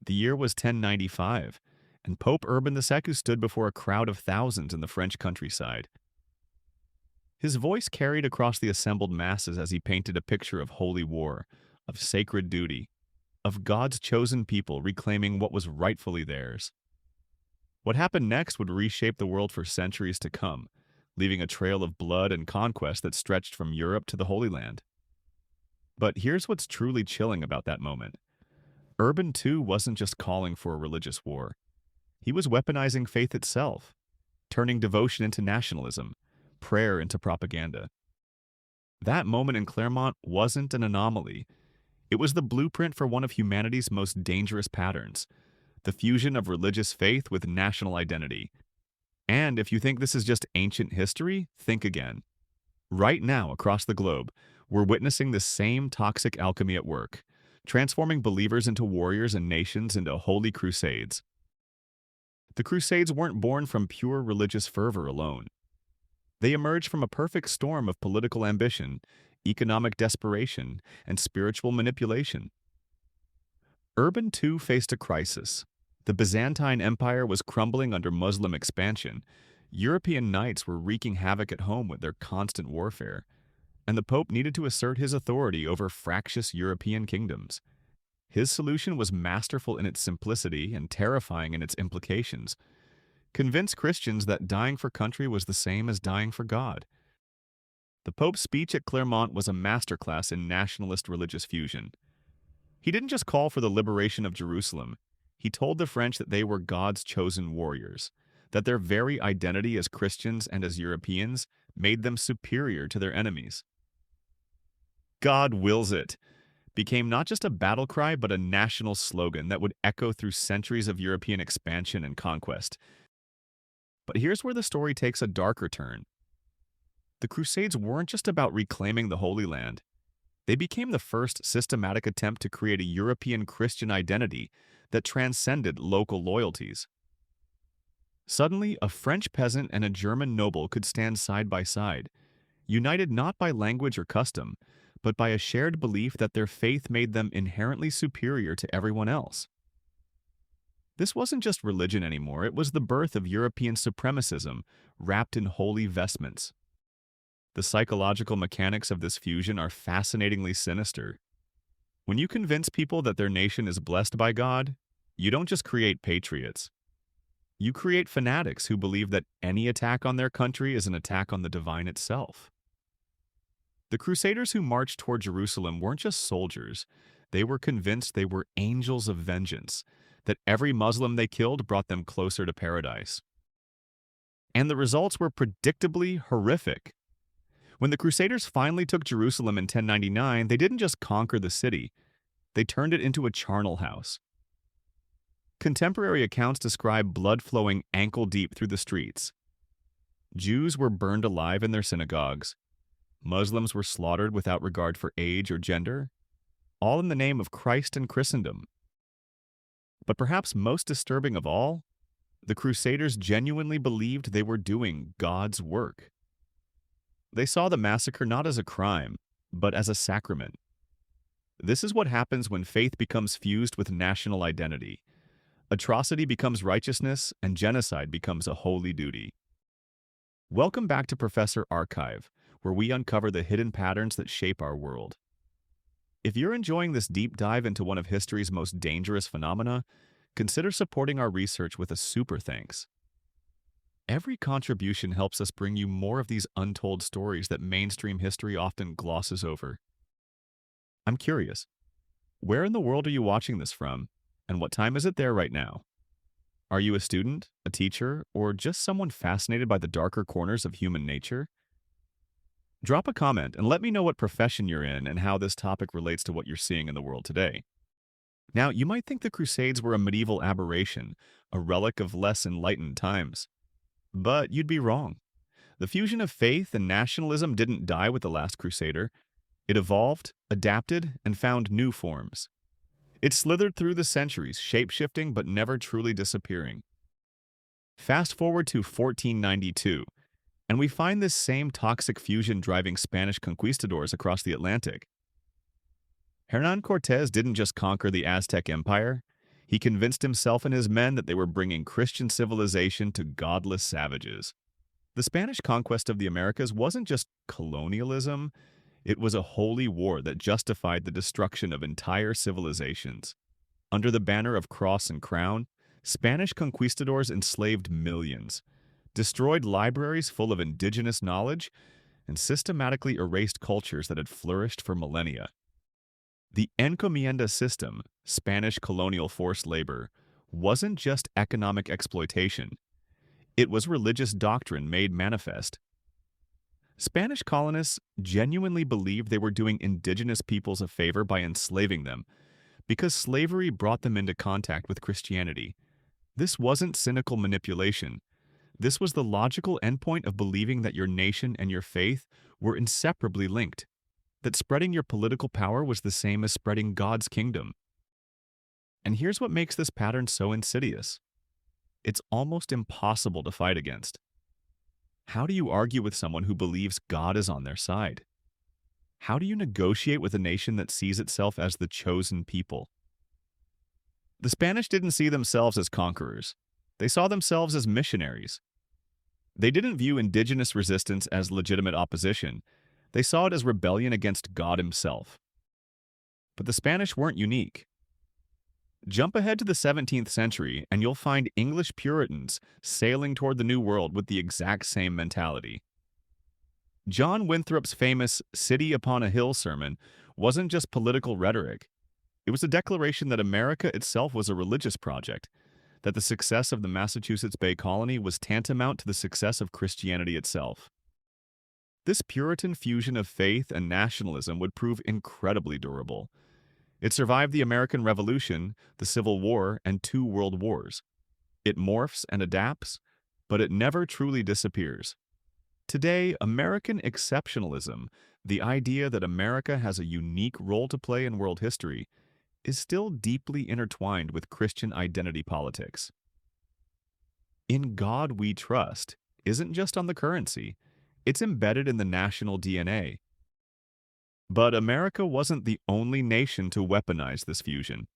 The year was 1095, and Pope Urban II stood before a crowd of thousands in the French countryside. His voice carried across the assembled masses as he painted a picture of holy war, of sacred duty, of God's chosen people reclaiming what was rightfully theirs. What happened next would reshape the world for centuries to come, leaving a trail of blood and conquest that stretched from Europe to the Holy Land. But here's what's truly chilling about that moment. Urban II wasn't just calling for a religious war. He was weaponizing faith itself, turning devotion into nationalism, prayer into propaganda. That moment in Claremont wasn't an anomaly. It was the blueprint for one of humanity's most dangerous patterns, the fusion of religious faith with national identity. And if you think this is just ancient history, think again. Right now, across the globe, we're witnessing the same toxic alchemy at work, transforming believers into warriors and nations into holy crusades. The Crusades weren't born from pure religious fervor alone. They emerged from a perfect storm of political ambition, economic desperation, and spiritual manipulation. Urban II faced a crisis. The Byzantine Empire was crumbling under Muslim expansion. European knights were wreaking havoc at home with their constant warfare, and the Pope needed to assert his authority over fractious European kingdoms. His solution was masterful in its simplicity and terrifying in its implications. Convince Christians that dying for country was the same as dying for God. The Pope's speech at Clermont was a masterclass in nationalist religious fusion. He didn't just call for the liberation of Jerusalem. He told the French that they were God's chosen warriors, that their very identity as Christians and as Europeans made them superior to their enemies. God wills it became not just a battle cry but a national slogan that would echo through centuries of European expansion and conquest. But here's where the story takes a darker turn. The Crusades weren't just about reclaiming the Holy Land. They became the first systematic attempt to create a European Christian identity that transcended local loyalties. Suddenly, a French peasant and a German noble could stand side by side, united not by language or custom, but by a shared belief that their faith made them inherently superior to everyone else. This wasn't just religion anymore, it was the birth of European supremacism wrapped in holy vestments. The psychological mechanics of this fusion are fascinatingly sinister. When you convince people that their nation is blessed by God, you don't just create patriots. You create fanatics who believe that any attack on their country is an attack on the divine itself. The Crusaders who marched toward Jerusalem weren't just soldiers. They were convinced they were angels of vengeance, that every Muslim they killed brought them closer to paradise. And the results were predictably horrific. When the Crusaders finally took Jerusalem in 1099, they didn't just conquer the city, they turned it into a charnel house. Contemporary accounts describe blood flowing ankle-deep through the streets. Jews were burned alive in their synagogues. Muslims were slaughtered without regard for age or gender, all in the name of Christ and Christendom. But perhaps most disturbing of all, the Crusaders genuinely believed they were doing God's work. They saw the massacre not as a crime, but as a sacrament. This is what happens when faith becomes fused with national identity. Atrocity becomes righteousness, and genocide becomes a holy duty. Welcome back to Professor Archive, where we uncover the hidden patterns that shape our world. If you're enjoying this deep dive into one of history's most dangerous phenomena, consider supporting our research with a super thanks. Every contribution helps us bring you more of these untold stories that mainstream history often glosses over. I'm curious, where in the world are you watching this from, and what time is it there right now? Are you a student, a teacher, or just someone fascinated by the darker corners of human nature? Drop a comment and let me know what profession you're in and how this topic relates to what you're seeing in the world today. Now, you might think the Crusades were a medieval aberration, a relic of less enlightened times. But you'd be wrong. The fusion of faith and nationalism didn't die with the last Crusader. It evolved, adapted, and found new forms. It slithered through the centuries, shape-shifting but never truly disappearing. Fast forward to 1492, and we find this same toxic fusion driving Spanish conquistadors across the Atlantic. Hernán Cortés didn't just conquer the Aztec Empire, He convinced himself and his men that they were bringing Christian civilization to godless savages. The Spanish conquest of the Americas wasn't just colonialism, it was a holy war that justified the destruction of entire civilizations. Under the banner of cross and crown, Spanish conquistadors enslaved millions, destroyed libraries full of indigenous knowledge, and systematically erased cultures that had flourished for millennia. The encomienda system, Spanish colonial forced labor, wasn't just economic exploitation. It was religious doctrine made manifest. Spanish colonists genuinely believed they were doing indigenous peoples a favor by enslaving them, because slavery brought them into contact with Christianity. This wasn't cynical manipulation. This was the logical endpoint of believing that your nation and your faith were inseparably linked, that spreading your political power was the same as spreading God's kingdom. And here's what makes this pattern so insidious. It's almost impossible to fight against. How do you argue with someone who believes God is on their side? How do you negotiate with a nation that sees itself as the chosen people? The Spanish didn't see themselves as conquerors. They saw themselves as missionaries. They didn't view indigenous resistance as legitimate opposition. They saw it as rebellion against God himself. But the Spanish weren't unique. Jump ahead to the 17th century and you'll find English Puritans sailing toward the New World with the exact same mentality. John Winthrop's famous City Upon a Hill sermon wasn't just political rhetoric. It was a declaration that America itself was a religious project, that the success of the Massachusetts Bay Colony was tantamount to the success of Christianity itself. This Puritan fusion of faith and nationalism would prove incredibly durable. It survived the American Revolution, the Civil War, and 2 world wars. It morphs and adapts, but it never truly disappears. Today, American exceptionalism, the idea that America has a unique role to play in world history, is still deeply intertwined with Christian identity politics. In God we trust isn't just on the currency, it's embedded in the national DNA. But America wasn't the only nation to weaponize this fusion.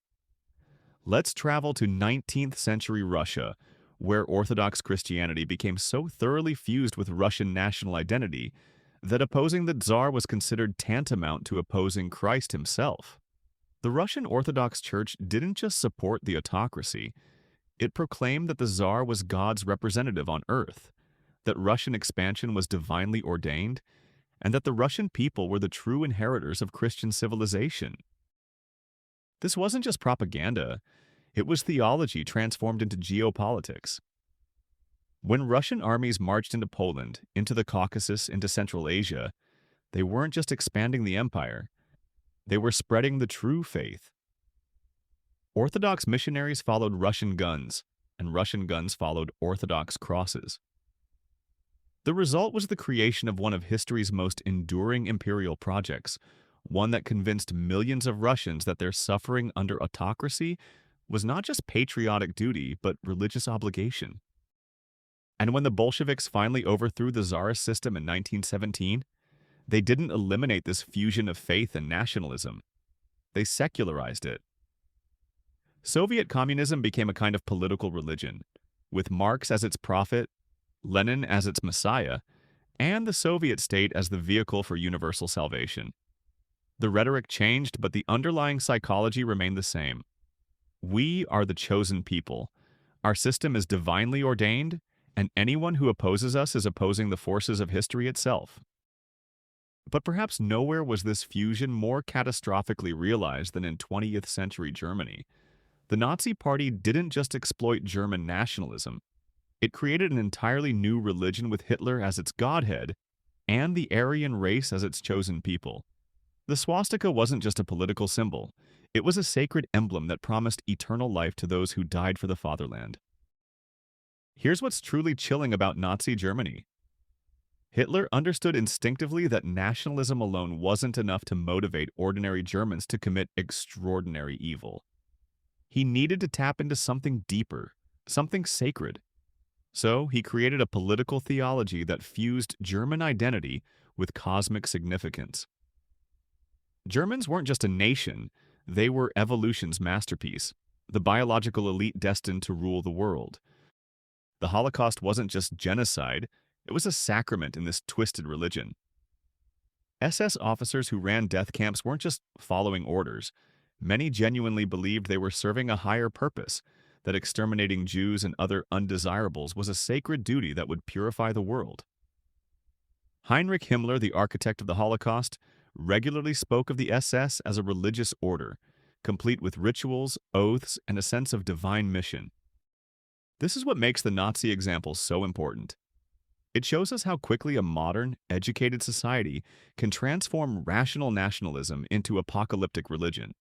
Let's travel to 19th century Russia, where Orthodox Christianity became so thoroughly fused with Russian national identity that opposing the Tsar was considered tantamount to opposing Christ himself. The Russian Orthodox Church didn't just support the autocracy, it proclaimed that the Tsar was God's representative on earth, that Russian expansion was divinely ordained, and that the Russian people were the true inheritors of Christian civilization. This wasn't just propaganda, it was theology transformed into geopolitics. When Russian armies marched into Poland, into the Caucasus, into Central Asia, they weren't just expanding the empire, they were spreading the true faith. Orthodox missionaries followed Russian guns, and Russian guns followed Orthodox crosses. The result was the creation of one of history's most enduring imperial projects, one that convinced millions of Russians that their suffering under autocracy was not just patriotic duty, but religious obligation. And when the Bolsheviks finally overthrew the Tsarist system in 1917, they didn't eliminate this fusion of faith and nationalism. They secularized it. Soviet communism became a kind of political religion, with Marx as its prophet, Lenin as its messiah, and the Soviet state as the vehicle for universal salvation. The rhetoric changed, but the underlying psychology remained the same. We are the chosen people. Our system is divinely ordained, and anyone who opposes us is opposing the forces of history itself. But perhaps nowhere was this fusion more catastrophically realized than in 20th century Germany. The Nazi Party didn't just exploit German nationalism. It created an entirely new religion with Hitler as its godhead and the Aryan race as its chosen people. The swastika wasn't just a political symbol. It was a sacred emblem that promised eternal life to those who died for the fatherland. Here's what's truly chilling about Nazi Germany. Hitler understood instinctively that nationalism alone wasn't enough to motivate ordinary Germans to commit extraordinary evil. He needed to tap into something deeper, something sacred. So he created a political theology that fused German identity with cosmic significance. Germans weren't just a nation, they were evolution's masterpiece. the biological elite destined to rule the world. The Holocaust wasn't just genocide, it was a sacrament in this twisted religion. SS officers who ran death camps weren't just following orders. Many genuinely believed they were serving a higher purpose, that exterminating Jews and other undesirables was a sacred duty that would purify the world. Heinrich Himmler, the architect of the Holocaust, regularly spoke of the SS as a religious order, complete with rituals, oaths, and a sense of divine mission. This is what makes the Nazi example so important. It shows us how quickly a modern, educated society can transform rational nationalism into apocalyptic religion.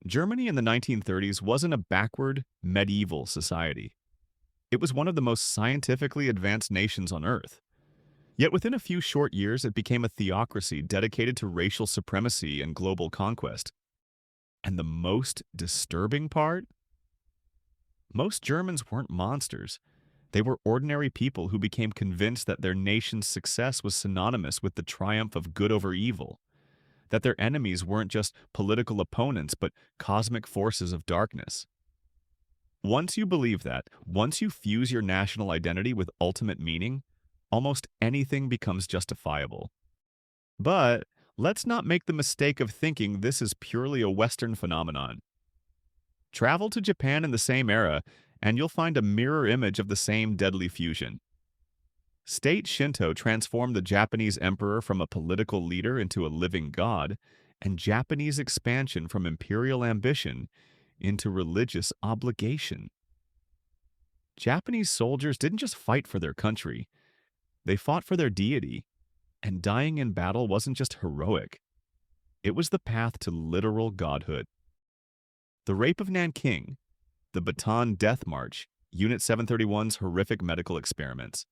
Germany in the 1930s wasn't a backward, medieval society. It was one of the most scientifically advanced nations on Earth. Yet within a few short years, it became a theocracy dedicated to racial supremacy and global conquest. And the most disturbing part? Most Germans weren't monsters. They were ordinary people who became convinced that their nation's success was synonymous with the triumph of good over evil, that their enemies weren't just political opponents but cosmic forces of darkness. Once you believe that, once you fuse your national identity with ultimate meaning, almost anything becomes justifiable. But let's not make the mistake of thinking this is purely a Western phenomenon. Travel to Japan in the same era, and you'll find a mirror image of the same deadly fusion. State Shinto transformed the Japanese emperor from a political leader into a living god, and Japanese expansion from imperial ambition into religious obligation. Japanese soldiers didn't just fight for their country, they fought for their deity, and dying in battle wasn't just heroic. It was the path to literal godhood. The rape of Nanking, the Bataan Death March, Unit 731's horrific medical experiments.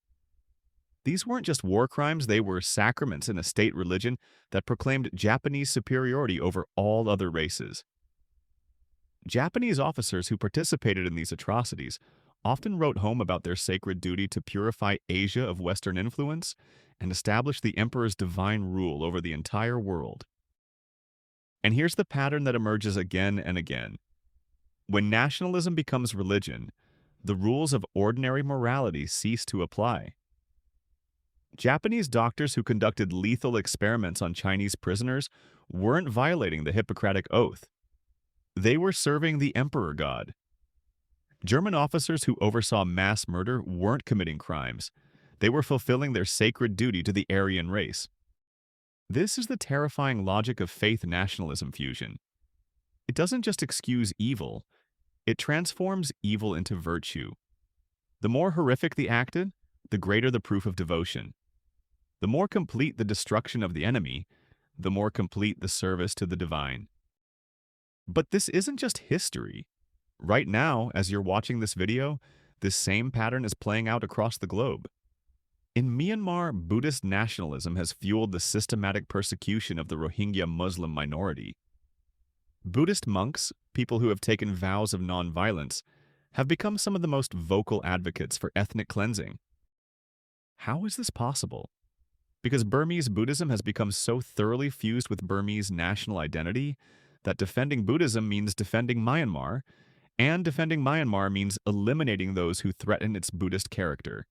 These weren't just war crimes, they were sacraments in a state religion that proclaimed Japanese superiority over all other races. Japanese officers who participated in these atrocities often wrote home about their sacred duty to purify Asia of Western influence and establish the emperor's divine rule over the entire world. And here's the pattern that emerges again and again. When nationalism becomes religion, the rules of ordinary morality cease to apply. Japanese doctors who conducted lethal experiments on Chinese prisoners weren't violating the Hippocratic Oath. They were serving the emperor god. German officers who oversaw mass murder weren't committing crimes. They were fulfilling their sacred duty to the Aryan race. This is the terrifying logic of faith-nationalism fusion. It doesn't just excuse evil, it transforms evil into virtue. The more horrific the acted, the greater the proof of devotion. The more complete the destruction of the enemy, the more complete the service to the divine. But this isn't just history. Right now, as you're watching this video, this same pattern is playing out across the globe. In Myanmar, Buddhist nationalism has fueled the systematic persecution of the Rohingya Muslim minority. Buddhist monks, people who have taken vows of nonviolence, have become some of the most vocal advocates for ethnic cleansing. How is this possible? Because Burmese Buddhism has become so thoroughly fused with Burmese national identity that defending Buddhism means defending Myanmar, and defending Myanmar means eliminating those who threaten its Buddhist character.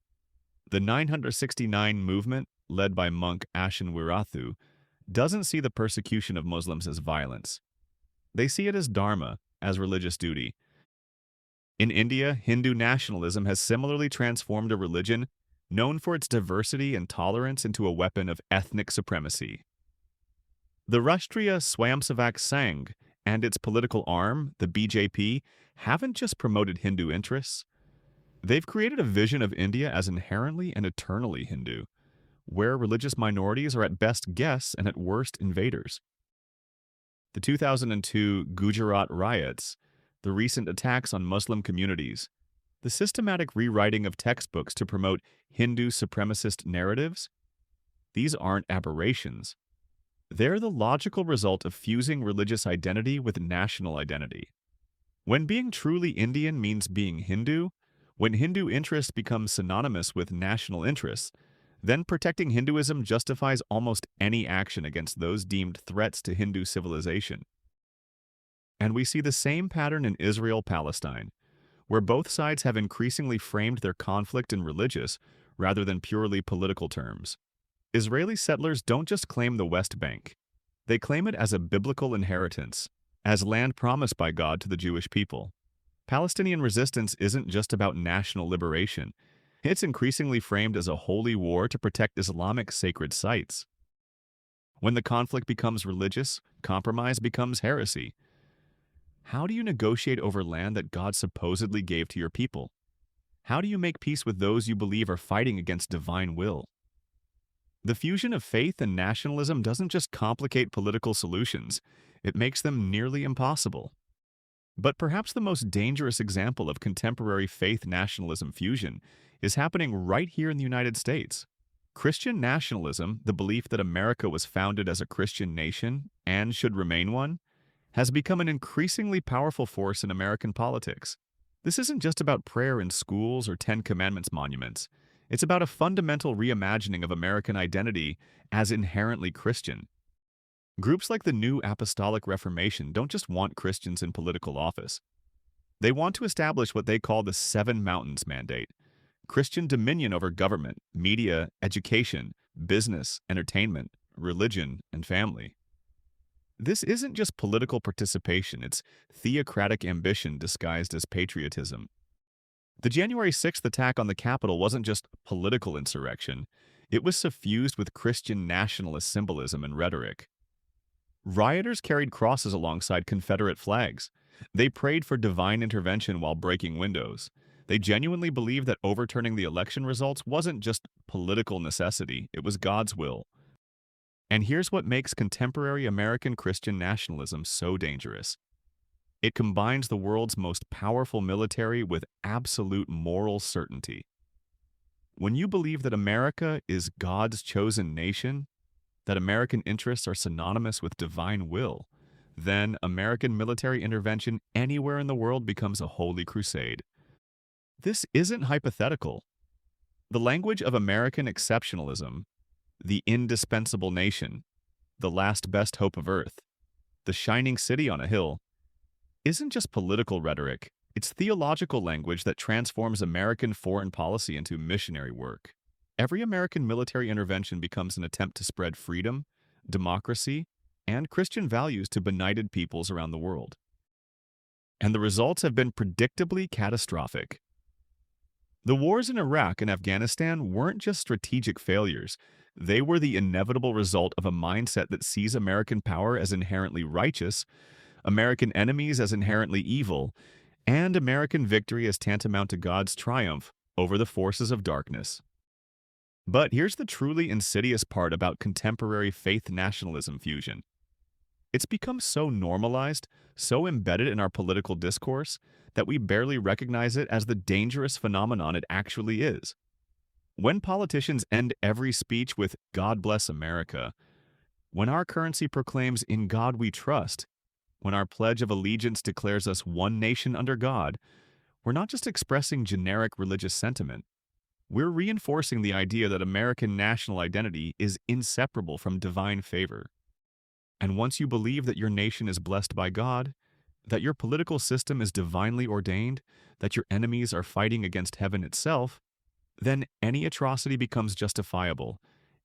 The 969 movement, led by monk Ashin Wirathu, doesn't see the persecution of Muslims as violence. They see it as dharma, as religious duty. In India, Hindu nationalism has similarly transformed a religion known for its diversity and tolerance into a weapon of ethnic supremacy. The Rashtriya Swayamsevak Sangh and its political arm, the BJP, haven't just promoted Hindu interests. They've created a vision of India as inherently and eternally Hindu, where religious minorities are at best guests and at worst invaders. The 2002 Gujarat riots, the recent attacks on Muslim communities, the systematic rewriting of textbooks to promote Hindu supremacist narratives, these aren't aberrations. They're the logical result of fusing religious identity with national identity. When being truly Indian means being Hindu, when Hindu interests become synonymous with national interests, then protecting Hinduism justifies almost any action against those deemed threats to Hindu civilization. And we see the same pattern in Israel-Palestine, where both sides have increasingly framed their conflict in religious rather than purely political terms. Israeli settlers don't just claim the West Bank. They claim it as a biblical inheritance, as land promised by God to the Jewish people. Palestinian resistance isn't just about national liberation. It's increasingly framed as a holy war to protect Islamic sacred sites. When the conflict becomes religious, compromise becomes heresy. How do you negotiate over land that God supposedly gave to your people? How do you make peace with those you believe are fighting against divine will? The fusion of faith and nationalism doesn't just complicate political solutions, it makes them nearly impossible. But perhaps the most dangerous example of contemporary faith-nationalism fusion is happening right here in the United States. Christian nationalism, the belief that America was founded as a Christian nation and should remain one, has become an increasingly powerful force in American politics. This isn't just about prayer in schools or Ten Commandments monuments. It's about a fundamental reimagining of American identity as inherently Christian. Groups like the New Apostolic Reformation don't just want Christians in political office. They want to establish what they call the Seven Mountains Mandate: Christian dominion over government, media, education, business, entertainment, religion, and family. This isn't just political participation, it's theocratic ambition disguised as patriotism. The January 6th attack on the Capitol wasn't just political insurrection, it was suffused with Christian nationalist symbolism and rhetoric. Rioters carried crosses alongside Confederate flags. They prayed for divine intervention while breaking windows. They genuinely believed that overturning the election results wasn't just political necessity, it was God's will. And here's what makes contemporary American Christian nationalism so dangerous. It combines the world's most powerful military with absolute moral certainty. When you believe that America is God's chosen nation, that American interests are synonymous with divine will, then American military intervention anywhere in the world becomes a holy crusade. This isn't hypothetical. The language of American exceptionalism, the indispensable nation, the last best hope of earth, the shining city on a hill, isn't just political rhetoric, it's theological language that transforms American foreign policy into missionary work. Every American military intervention becomes an attempt to spread freedom, democracy, and Christian values to benighted peoples around the world. And the results have been predictably catastrophic. The wars in Iraq and Afghanistan weren't just strategic failures, they were the inevitable result of a mindset that sees American power as inherently righteous, American enemies as inherently evil, and American victory as tantamount to God's triumph over the forces of darkness. But here's the truly insidious part about contemporary faith-nationalism fusion. It's become so normalized, so embedded in our political discourse, that we barely recognize it as the dangerous phenomenon it actually is. When politicians end every speech with "God bless America," when our currency proclaims "In God we trust," when our Pledge of Allegiance declares us one nation under God, we're not just expressing generic religious sentiment. We're reinforcing the idea that American national identity is inseparable from divine favor. And once you believe that your nation is blessed by God, that your political system is divinely ordained, that your enemies are fighting against heaven itself, then any atrocity becomes justifiable,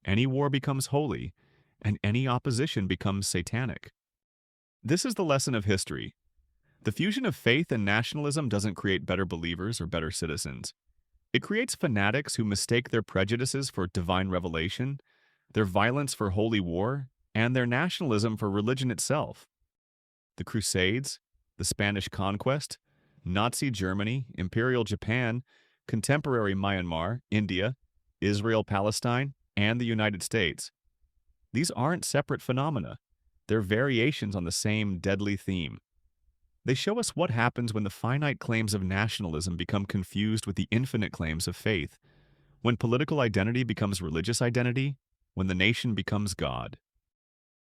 any war becomes holy, and any opposition becomes satanic. This is the lesson of history. The fusion of faith and nationalism doesn't create better believers or better citizens. It creates fanatics who mistake their prejudices for divine revelation, their violence for holy war, and their nationalism for religion itself. The Crusades, the Spanish conquest, Nazi Germany, Imperial Japan, contemporary Myanmar, India, Israel, Palestine, and the United States. These aren't separate phenomena. They're variations on the same deadly theme. They show us what happens when the finite claims of nationalism become confused with the infinite claims of faith, when political identity becomes religious identity, when the nation becomes God.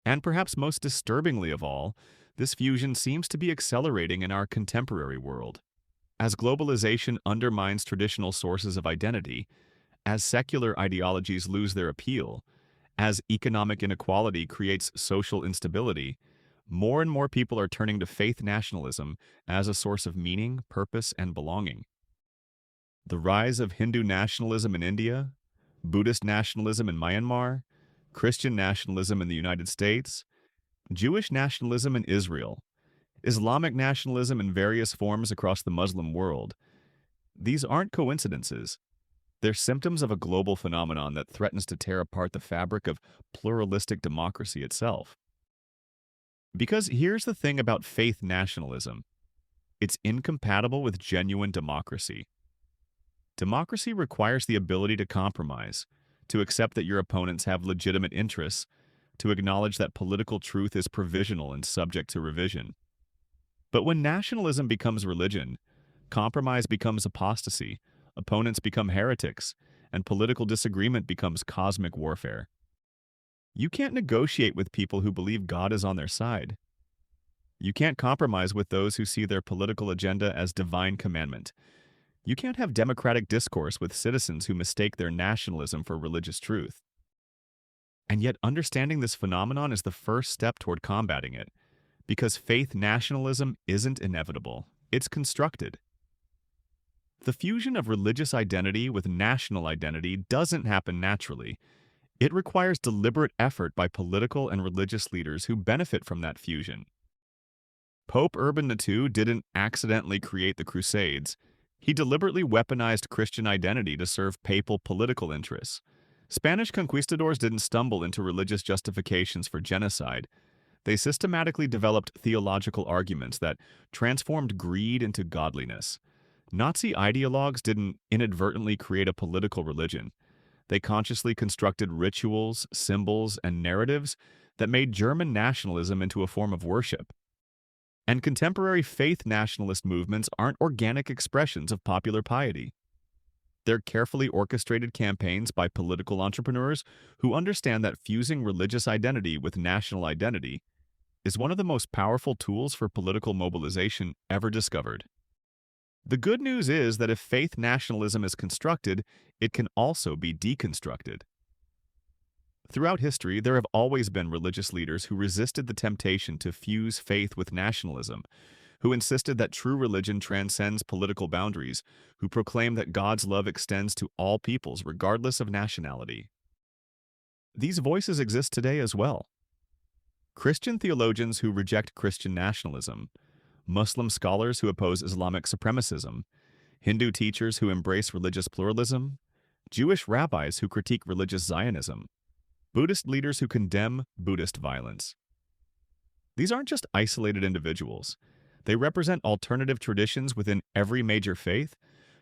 And perhaps most disturbingly of all, this fusion seems to be accelerating in our contemporary world. As globalization undermines traditional sources of identity, as secular ideologies lose their appeal, as economic inequality creates social instability, more and more people are turning to faith nationalism as a source of meaning, purpose, and belonging. The rise of Hindu nationalism in India, Buddhist nationalism in Myanmar, Christian nationalism in the United States, Jewish nationalism in Israel, Islamic nationalism in various forms across the Muslim world. These aren't coincidences. They're symptoms of a global phenomenon that threatens to tear apart the fabric of pluralistic democracy itself. Because here's the thing about faith nationalism. It's incompatible with genuine democracy. Democracy requires the ability to compromise, to accept that your opponents have legitimate interests, to acknowledge that political truth is provisional and subject to revision. But when nationalism becomes religion, compromise becomes apostasy, opponents become heretics, and political disagreement becomes cosmic warfare. You can't negotiate with people who believe God is on their side. You can't compromise with those who see their political agenda as divine commandment. You can't have democratic discourse with citizens who mistake their nationalism for religious truth. And yet, understanding this phenomenon is the first step toward combating it, because faith nationalism isn't inevitable, it's constructed. The fusion of religious identity with national identity doesn't happen naturally. It requires deliberate effort by political and religious leaders who benefit from that fusion. Pope Urban II didn't accidentally create the Crusades. He deliberately weaponized Christian identity to serve papal political interests. Spanish conquistadors didn't stumble into religious justifications for genocide. They systematically developed theological arguments that transformed greed into godliness. Nazi ideologues didn't inadvertently create a political religion. They consciously constructed rituals, symbols, and narratives that made German nationalism into a form of worship. And contemporary faith nationalist movements aren't organic expressions of popular piety. They're carefully orchestrated campaigns by political entrepreneurs who understand that fusing religious identity with national identity is one of the most powerful tools for political mobilization ever discovered. The good news is that if faith nationalism is constructed, it can also be deconstructed. Throughout history, there have always been religious leaders who resisted the temptation to fuse faith with nationalism, who insisted that true religion transcends political boundaries, who proclaim that God's love extends to all peoples regardless of nationality. These voices exist today as well. Christian theologians who reject Christian nationalism, Muslim scholars who oppose Islamic supremacism, Hindu teachers who embrace religious pluralism, Jewish rabbis who critique religious Zionism, Buddhist leaders who condemn Buddhist violence. These aren't just isolated individuals. They represent alternative traditions within every major faith,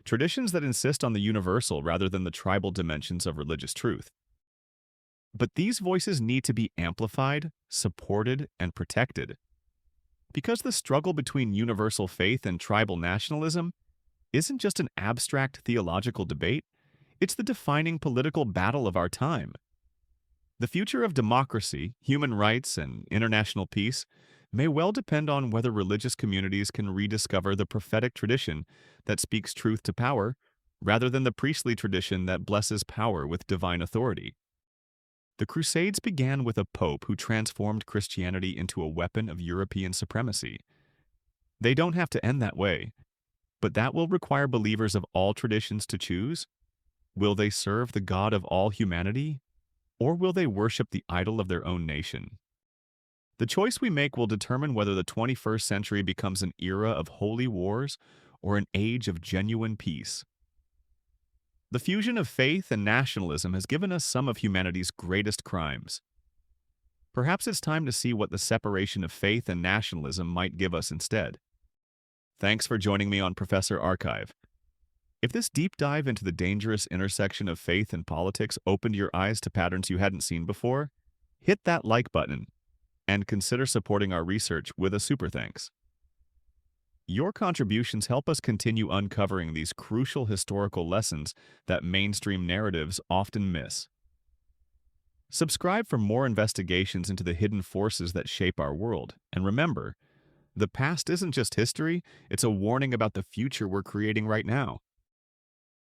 traditions that insist on the universal rather than the tribal dimensions of religious truth. But these voices need to be amplified, supported, and protected. Because the struggle between universal faith and tribal nationalism isn't just an abstract theological debate, it's the defining political battle of our time. The future of democracy, human rights, and international peace may well depend on whether religious communities can rediscover the prophetic tradition that speaks truth to power, rather than the priestly tradition that blesses power with divine authority. The Crusades began with a pope who transformed Christianity into a weapon of European supremacy. They don't have to end that way, but that will require believers of all traditions to choose. Will they serve the God of all humanity, or will they worship the idol of their own nation? The choice we make will determine whether the 21st century becomes an era of holy wars or an age of genuine peace. The fusion of faith and nationalism has given us some of humanity's greatest crimes. Perhaps it's time to see what the separation of faith and nationalism might give us instead. Thanks for joining me on Professor Archive. If this deep dive into the dangerous intersection of faith and politics opened your eyes to patterns you hadn't seen before, hit that like button and consider supporting our research with a super thanks. Your contributions help us continue uncovering these crucial historical lessons that mainstream narratives often miss. Subscribe for more investigations into the hidden forces that shape our world, and remember, the past isn't just history, it's a warning about the future we're creating right now.